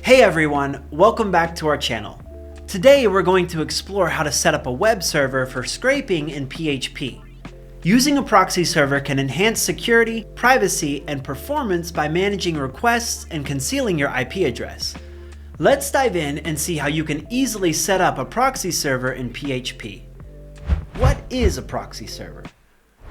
Hey everyone, welcome back to our channel. Today we're going to explore how to set up a web server for scraping in PHP. Using a proxy server can enhance security, privacy, and performance by managing requests and concealing your IP address. Let's dive in and see how you can easily set up a proxy server in PHP. What is a proxy server?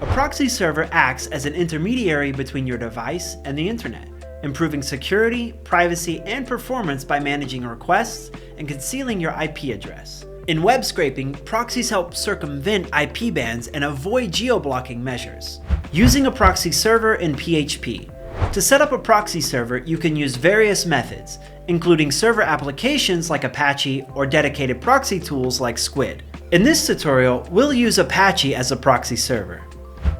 A proxy server acts as an intermediary between your device and the internet, improving security, privacy, and performance by managing requests and concealing your IP address. In web scraping, proxies help circumvent IP bans and avoid geo-blocking measures. Using a proxy server in PHP. To set up a proxy server, you can use various methods, including server applications like Apache or dedicated proxy tools like Squid. In this tutorial, we'll use Apache as a proxy server.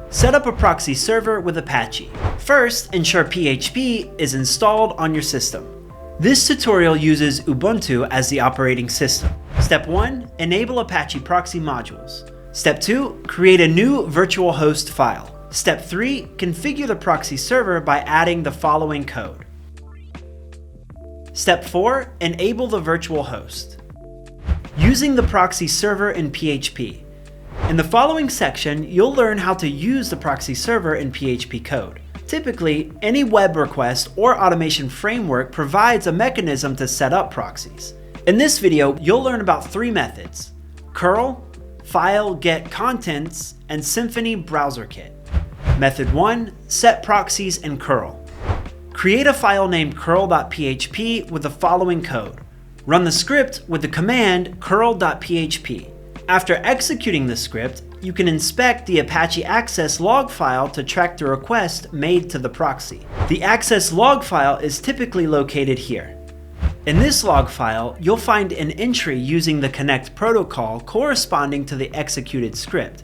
Set up a proxy server with Apache. First, ensure PHP is installed on your system. This tutorial uses Ubuntu as the operating system. Step 1. Enable Apache proxy modules. Step 2. Create a new virtual host file. Step 3. Configure the proxy server by adding the following code. Step 4. Enable the virtual host. Using the proxy server in PHP. In the following section, you'll learn how to use the proxy server in PHP code. Typically, any web request or automation framework provides a mechanism to set up proxies. In this video, you'll learn about 3 methods: curl, file get contents, and Symfony BrowserKit. Method 1. Set proxies in curl. Create a file named curl.php with the following code. Run the script with the command curl.php. After executing the script, you can inspect the Apache access log file to track the request made to the proxy. The access log file is typically located here. In this log file, you'll find an entry using the connect protocol corresponding to the executed script,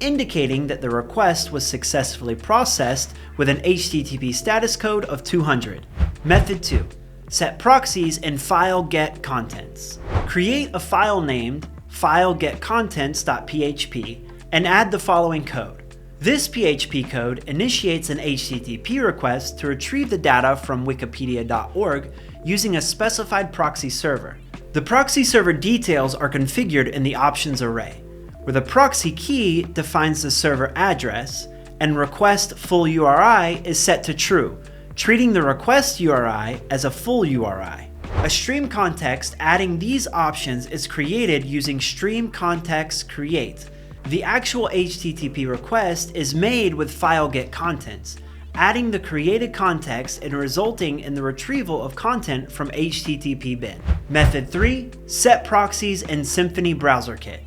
indicating that the request was successfully processed with an HTTP status code of 200. Method 2. Set proxies in file get contents. Create a file named filegetcontents.php and add the following code. This PHP code initiates an HTTP request to retrieve the data from wikipedia.org using a specified proxy server. The proxy server details are configured in the options array, where the proxy key defines the server address and request full URI is set to true, treating the request URI as a full URI. A stream context adding these options is created using stream context create. The actual HTTP request is made with file get contents, adding the created context and resulting in the retrieval of content from HTTP bin. Method 3. Set proxies in Symfony BrowserKit.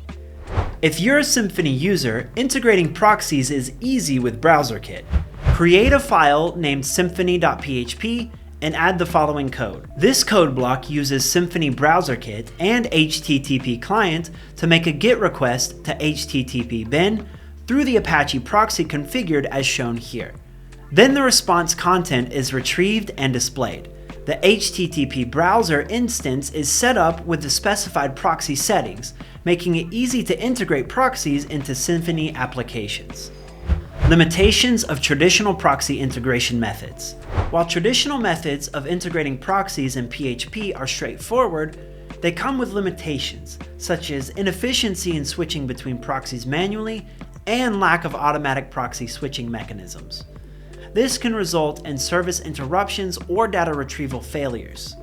If you're a Symfony user, integrating proxies is easy with BrowserKit. Create a file named symfony.php and add the following code. This code block uses Symfony BrowserKit and HTTP client to make a GET request to HTTP bin through the Apache proxy configured as shown here. Then the response content is retrieved and displayed. The HTTP browser instance is set up with the specified proxy settings, making it easy to integrate proxies into Symfony applications. Limitations of traditional proxy integration methods. While traditional methods of integrating proxies in PHP are straightforward, they come with limitations, such as inefficiency in switching between proxies manually and lack of automatic proxy switching mechanisms. This can result in service interruptions or data retrieval failures.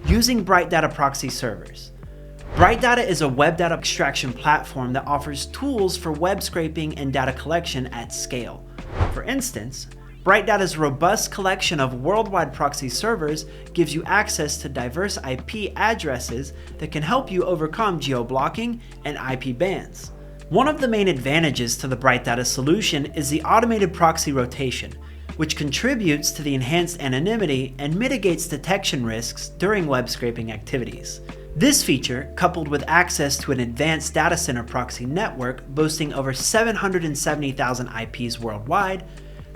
Using Bright Data Proxy servers. Bright Data is a web data extraction platform that offers tools for web scraping and data collection at scale. For instance, Bright Data's robust collection of worldwide proxy servers gives you access to diverse IP addresses that can help you overcome geo-blocking and IP bans. One of the main advantages to the Bright Data solution is the automated proxy rotation, which contributes to the enhanced anonymity and mitigates detection risks during web scraping activities. This feature, coupled with access to an advanced data center proxy network boasting over 770,000 IPs worldwide,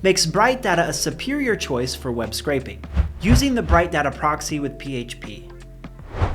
makes Bright Data a superior choice for web scraping. Using the Bright Data proxy with PHP.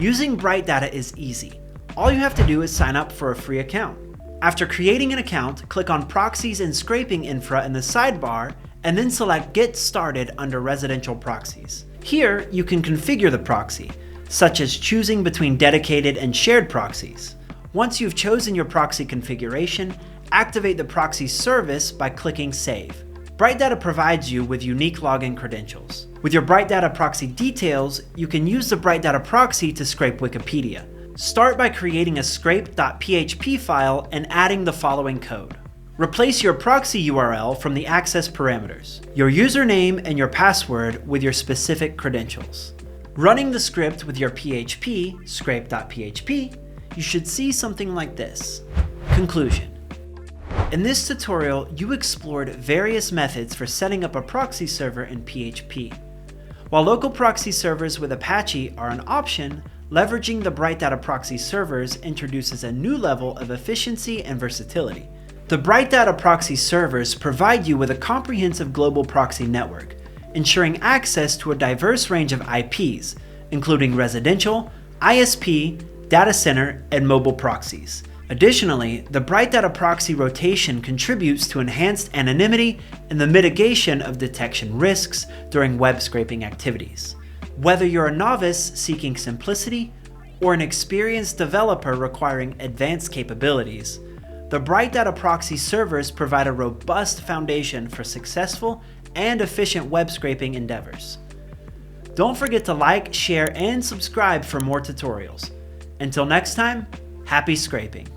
Using Bright Data is easy. All you have to do is sign up for a free account. After creating an account, click on Proxies and Scraping Infra in the sidebar, and then select Get Started under Residential Proxies. Here, you can configure the proxy, such as choosing between dedicated and shared proxies. Once you've chosen your proxy configuration, activate the proxy service by clicking Save. Bright Data provides you with unique login credentials. With your Bright Data Proxy details, you can use the Bright Data Proxy to scrape Wikipedia. Start by creating a scrape.php file and adding the following code. Replace your proxy URL from the access parameters, your username and your password with your specific credentials. Running the script with your PHP, scrape.php, you should see something like this. Conclusion. In this tutorial, you explored various methods for setting up a proxy server in PHP. While local proxy servers with Apache are an option, leveraging the Bright Data Proxy servers introduces a new level of efficiency and versatility. The Bright Data Proxy servers provide you with a comprehensive global proxy network, ensuring access to a diverse range of IPs, including residential, ISP, data center, and mobile proxies. Additionally, the Bright Data Proxy rotation contributes to enhanced anonymity and the mitigation of detection risks during web scraping activities. Whether you're a novice seeking simplicity or an experienced developer requiring advanced capabilities, the Bright Data Proxy servers provide a robust foundation for successful and efficient web scraping endeavors. Don't forget to like, share, and subscribe for more tutorials. Until next time, happy scraping.